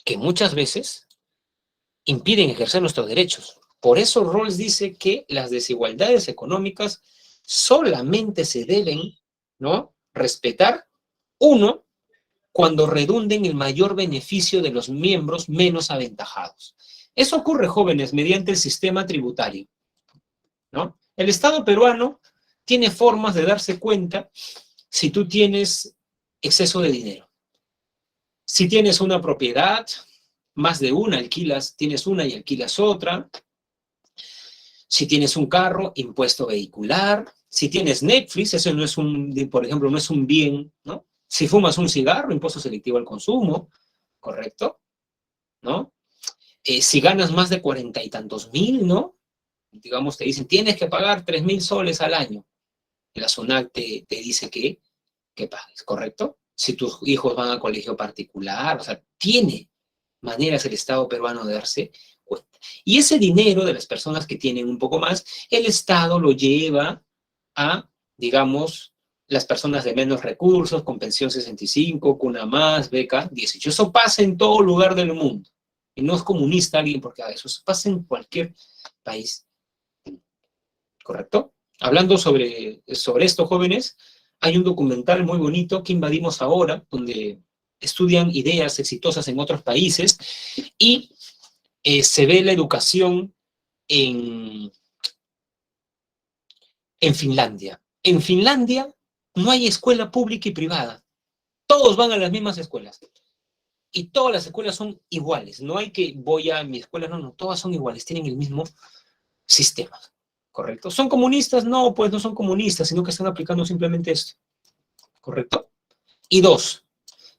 que muchas veces impiden ejercer nuestros derechos. Por eso Rawls dice que las desigualdades económicas solamente se deben, ¿no?, respetar, uno, cuando redunden en el mayor beneficio de los miembros menos aventajados. Eso ocurre, jóvenes, mediante el sistema tributario, ¿no? El Estado peruano tiene formas de darse cuenta si tú tienes exceso de dinero. Si tienes una propiedad, más de una alquilas, tienes una y alquilas otra. Si tienes un carro, impuesto vehicular. Si tienes Netflix, eso no es un, por ejemplo, no es un bien, ¿no? Si fumas un cigarro, impuesto selectivo al consumo, ¿correcto? ¿No? Si ganas más de 40 y tantos mil, ¿no? Digamos, te dicen, tienes que pagar 3.000 soles al año. La SUNAT te dice que pagues, ¿correcto? Si tus hijos van a colegio particular, o sea, tiene maneras el Estado peruano de darse cuenta. Y ese dinero de las personas que tienen un poco más, el Estado lo lleva a, digamos, las personas de menos recursos, con pensión 65, cuna más, beca 18. Eso pasa en todo lugar del mundo. Y no es comunista alguien porque eso pasa en cualquier país, ¿correcto? Hablando sobre esto, jóvenes, hay un documental muy bonito que invadimos ahora, donde estudian ideas exitosas en otros países y se ve la educación en Finlandia. En Finlandia no hay escuela pública y privada. Todos van a las mismas escuelas. Y todas las escuelas son iguales. No hay que voy a mi escuela, no, todas son iguales, tienen el mismo sistema. ¿Correcto? ¿Son comunistas? No, pues no son comunistas, sino que están aplicando simplemente esto. ¿Correcto? Y 2,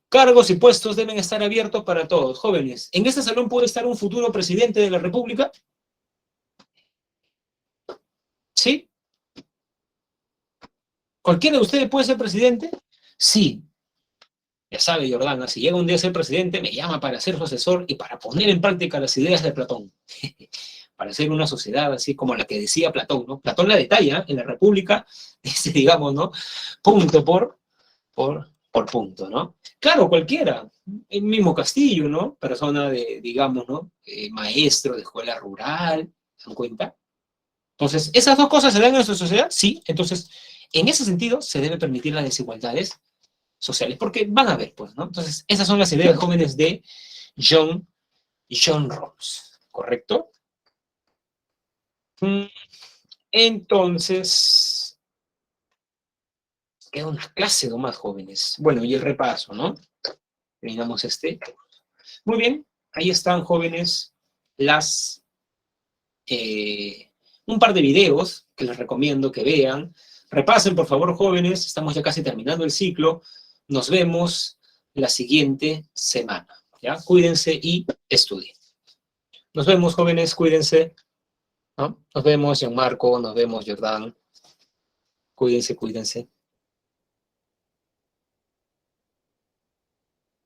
cargos y puestos deben estar abiertos para todos. Jóvenes, ¿en este salón puede estar un futuro presidente de la República? ¿Sí? ¿Cualquiera de ustedes puede ser presidente? Sí. Ya sabe, Jordana, si llega un día a ser presidente, me llama para ser su asesor y para poner en práctica las ideas de Platón. Para hacer una sociedad así como la que decía Platón, ¿no? Platón la detalla en la República, dice, digamos, ¿no? Punto por punto, ¿no? Claro, cualquiera, el mismo Castillo, ¿no? Persona de, digamos, ¿no? Maestro de escuela rural, ¿se dan cuenta? Entonces, ¿esas dos cosas se dan en nuestra sociedad? Sí, entonces, en ese sentido, se debe permitir las desigualdades sociales, porque van a haber, pues, ¿no? Entonces, esas son las ideas jóvenes de John Rawls, ¿correcto? Entonces, queda una clase nomás, jóvenes. Bueno, y el repaso, ¿no? Terminamos este. Muy bien, ahí están, jóvenes, un par de videos que les recomiendo que vean. Repasen, por favor, jóvenes, estamos ya casi terminando el ciclo. Nos vemos la siguiente semana, ¿ya? Cuídense y estudien. Nos vemos, jóvenes, cuídense, ¿no? Nos vemos, Gianmarco, nos vemos, Jordán. Cuídense, cuídense.